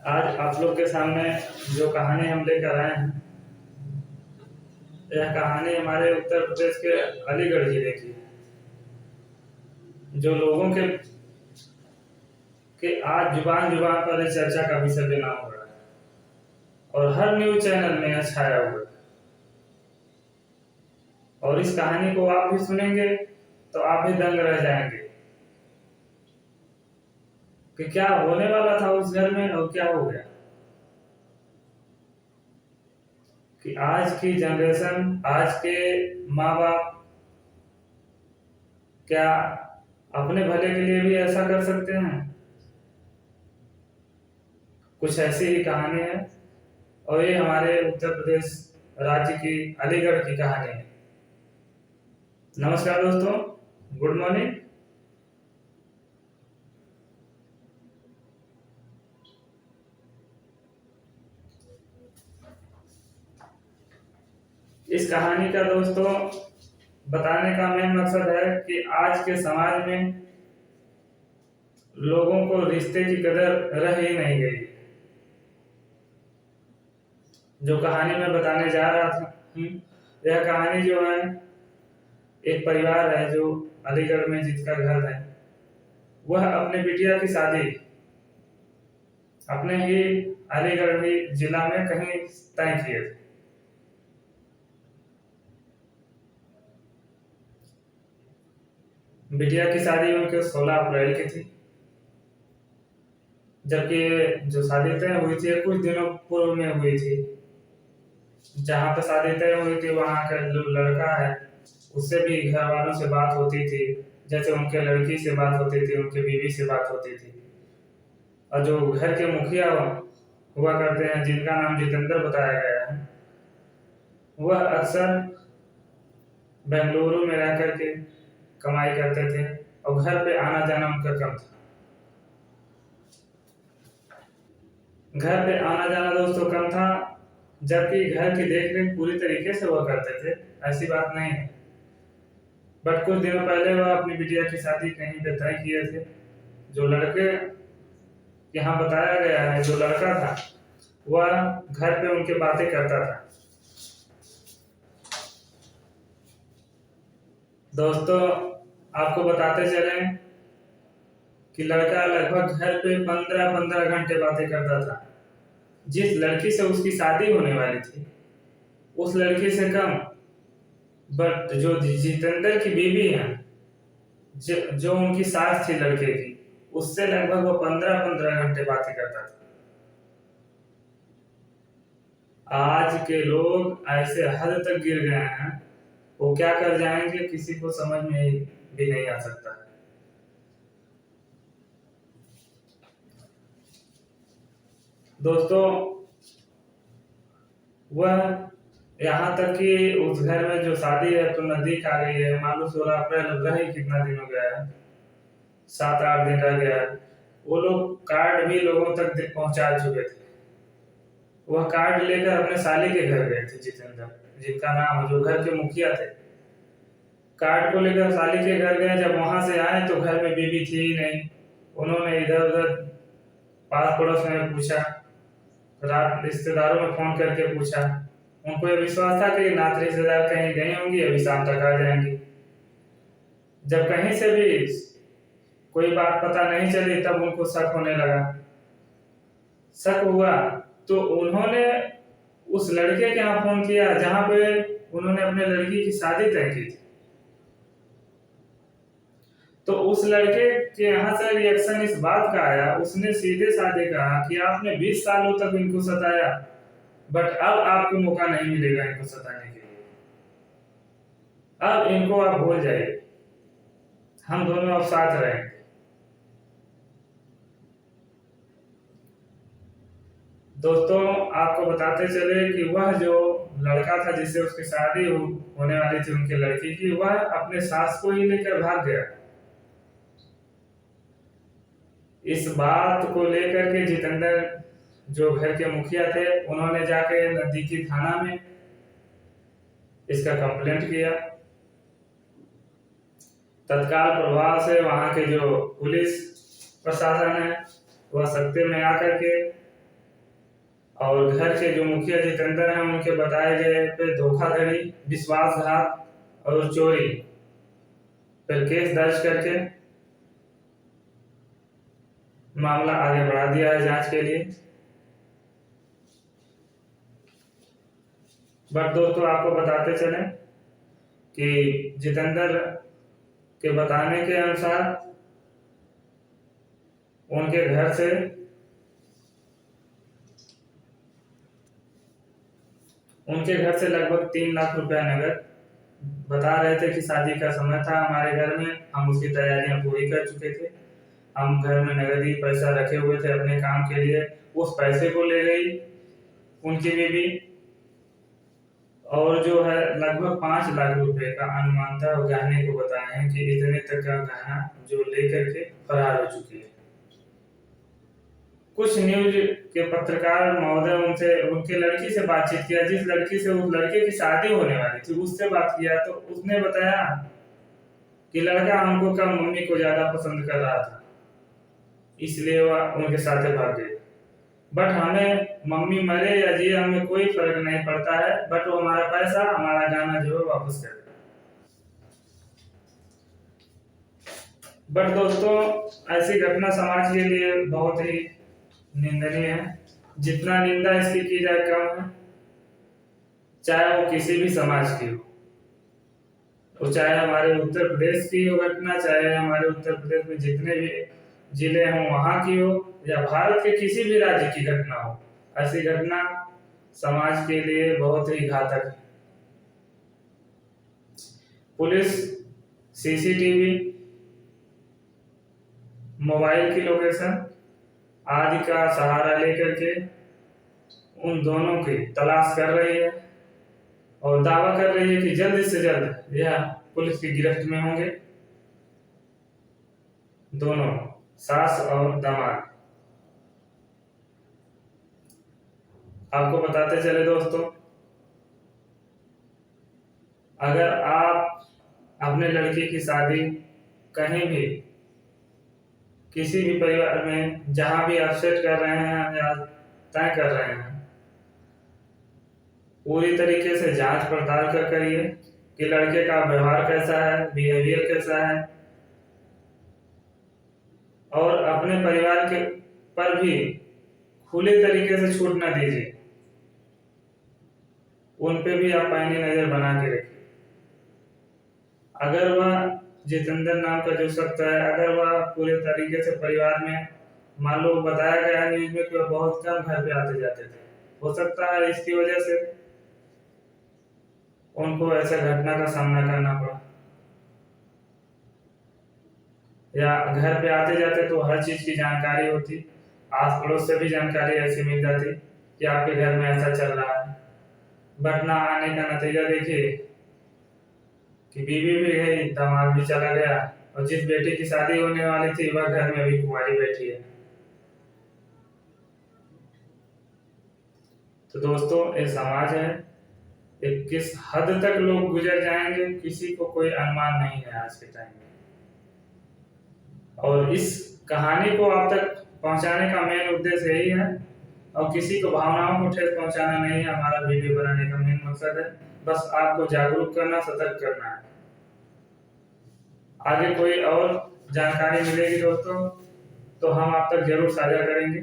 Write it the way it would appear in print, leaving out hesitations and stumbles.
आज आप लोग के सामने जो कहानी हम लेकर आए हैं, यह कहानी हमारे उत्तर प्रदेश के अलीगढ़ जिले की है। जो लोगों के आज जुबान जुबान पर इस चर्चा का विषय बना हो रहा है और हर न्यूज चैनल में यह छाया हुआ है। और इस कहानी को आप भी सुनेंगे तो आप भी दंग रह जाएंगे कि क्या होने वाला था उस घर में और क्या हो गया। कि आज की जनरेशन, आज के माँ बाप क्या अपने भले के लिए भी ऐसा कर सकते हैं? कुछ ऐसी ही कहानी है और ये हमारे उत्तर प्रदेश राज्य की अलीगढ़ की कहानी है। नमस्कार दोस्तों, गुड मॉर्निंग। इस कहानी का दोस्तों बताने का मेन मकसद है कि आज के समाज में लोगों को रिश्ते की कदर रह ही नहीं गई। जो कहानी मैं बताने जा रहा था, यह कहानी जो है एक परिवार है जो अलीगढ़ में जिसका घर है, वह अपने बिटिया की शादी अपने ही अलीगढ़ ही जिला में कहीं तय किए थे। बिटिया की शादी उनके 16 अप्रैल की थी, जबकि जो शादी तय हुई थी कुछ दिनों पूर्व में हुई थी। जहां पर शादी तय हुई थी वहां का जो लड़का है उससे भी घर वालों से बात होती थी, जैसे उनके लड़की से बात होती थी, उनके बीवी से बात होती थी। और जो घर के मुखिया हुआ करते हैं, जिनका नाम जितेंद्र बताया गया है, वह अक्सर बेंगलुरु में रह करके कमाई करते थे और घर पे आना जाना उनका कम था। घर पे आना जाना दोस्तों कम था, जबकि घर की देखरेख पूरी तरीके से वह करते थे, ऐसी बात नहीं है। बट कुछ दिनों पहले वह अपनी बिटिया की शादी कहीं पे तय किए थे। जो लड़के यहाँ बताया गया है, जो लड़का था वह घर पे उनके बातें करता था। दोस्तों आपको बताते चले कि लड़का लगभग घर पे 15-15 घंटे बातें करता था। जिस लड़की से उसकी शादी होने वाली थी उस लड़की से कम, बट जो जितेंद्र की बीवी है, जो उनकी सास थी लड़के की, उससे लगभग वो 15-15 घंटे बातें करता था। आज के लोग ऐसे हद तक गिर गए हैं, वो क्या कर जाएंगे किसी को समझ में भी नहीं आ सकता। दोस्तों वह यहाँ तक कि उस घर में जो शादी है तो नजदीक आ गई है, मान लो 16 अप्रैल रह ही कितना दिन हो गया है, 7-8 दिन रह गया है। वो लोग कार्ड भी लोगों तक पहुंचा चुके थे। वह कार्ड लेकर अपने साली के घर गए थे, जितेंद्र जिनका नाम, जो घर के मुखिया थे। कार्ड को लेकर साली के घर गए, जब वहां से आए तो घर में बीबी थी ही नहीं। उन्होंने इधर उधर पास पड़ोस में पूछा, रात रिश्तेदारों में फोन करके पूछा। उनको ये विश्वास था कि नात रिश्तेदार कहीं गई होंगी, अभी शाम तक आ जाएंगी। जब कहीं से भी कोई बात पता नहीं चली तब उनको शक होने लगा। शक हुआ तो उन्होंने उस लड़के के यहाँ फोन किया जहां पे उन्होंने अपने लड़की की शादी तय की थी। तो उस लड़के के यहाँ से रिएक्शन इस बात का आया, उसने सीधे साधे कहा कि आपने 20 सालों तक इनको सताया, बट अब आपको मौका नहीं मिलेगा इनको सताने के लिए। अब इनको आप भूल जाइए, हम दोनों अब साथ रहेंगे। दोस्तों आपको बताते चले कि वह जो लड़का था जिससे उसकी शादी होने वाली थी उनके लड़की की, वह अपने सास को ही लेकर भाग गया। इस बात को लेकर के जितेंद्र, जो घर के मुखिया थे, उन्होंने जाके नजदीकी थाना में इसका कंप्लेंट किया। तत्काल प्रभाव से वहां के जो पुलिस प्रशासन है वह सत्ते में आकर के और घर के जो मुखिया जितेंद्र हैं उनके बताए गए पे धोखाधड़ी, विश्वासघात और चोरी पर केस दर्ज करके मामला आगे बढ़ा दिया है जांच के लिए। बट दोस्तों आपको बताते चले कि जितेंद्र के बताने के अनुसार उनके घर से लगभग 3 लाख रुपया नगद, बता रहे थे कि शादी का समय था हमारे घर में, हम उसकी तैयारियां पूरी कर चुके थे, हम घर में नगद ही पैसा रखे हुए थे अपने काम के लिए। उस पैसे को ले गई उनकी बीवी और जो है लगभग 5 लाख रुपए का अनुमान था, गहने को बताए हैं कि इतने तक का गहना जो लेकर के फरार हो चुकी है। कुछ न्यूज के पत्रकार महोदय उनसे उनके लड़की से बातचीत किया, जिस लड़की से उस लड़के की शादी होने वाली थी उससे बात किया, तो उसने बताया कि लड़का हमको कम मम्मी को ज्यादा पसंद कर रहा था, इसलिए वह उनके साथ भाग गई। बट हमें मम्मी मरे या जिए हमें कोई फर्क नहीं पड़ता है, बट वो हमारा पैसा हमारा गाना जो है वापस कर। बट दोस्तों ऐसी घटना समाज के लिए बहुत ही निंदनीय है, जितना निंदा इसकी की जाए कम है, चाहे वो किसी भी समाज की हो, तो चाहे हमारे उत्तर प्रदेश की हो घटना, चाहे हमारे उत्तर प्रदेश में जितने भी जिले हों वहां की हो, या भारत के किसी भी राज्य की घटना हो, ऐसी घटना समाज के लिए बहुत ही घातक है। पुलिस सीसीटीवी, मोबाइल की लोकेशन आदि का सहारा लेकर के उन दोनों की तलाश कर रही है और दावा कर रही है कि जल्द से जल्द यह पुलिस की गिरफ्त में होंगे दोनों सास और दामाद। आपको बताते चले दोस्तों, अगर आप अपने लड़की की शादी कहीं भी किसी भी परिवार में जहां भी आप सेट कर रहे हैं या तय कर रहे हैं, पूरी तरीके से जांच पड़ताल कर करिए कि लड़के का व्यवहार कैसा है, बिहेवियर कैसा है, और अपने परिवार के पर भी खुले तरीके से छूट ना दीजिए, उन पे भी आप पैनी नजर बना के रखिए। अगर वह जितेंद्र नाम का जो शख्स है, अगर वह पूरे तरीके से परिवार में, मान लो बताया गया है न्यूज में कि वह बहुत कम घर पे आते जाते थे, हो सकता है इसकी वजह से उनको ऐसा घटना का सामना करना पड़ा, या घर पे आते जाते तो हर चीज की जानकारी होती, आस पड़ोस से भी जानकारी ऐसी मिल जाती कि आपके घर में ऐसा चल रहा है। बट ना आने का नतीजा देखिए कि बीवी भी गई, दामाद भी चला गया, और जिस बेटी की शादी होने वाली थी वह घर में अभी कुंवारी बैठी है। तो दोस्तों ये समाज है, एक किस हद तक लोग गुजर जाएंगे किसी को कोई अनुमान नहीं है आज के टाइम में। और इस कहानी को आप तक पहुंचाने का मेन उद्देश्य यही है, और किसी को भावनाओं को ठेस पहुंचाना नहीं है हमारा वीडियो बनाने का मेन मकसद है, बस आपको जागरूक करना, सतर्क करना है। आगे कोई और जानकारी मिलेगी दोस्तों तो हम आप तक जरूर साझा करेंगे।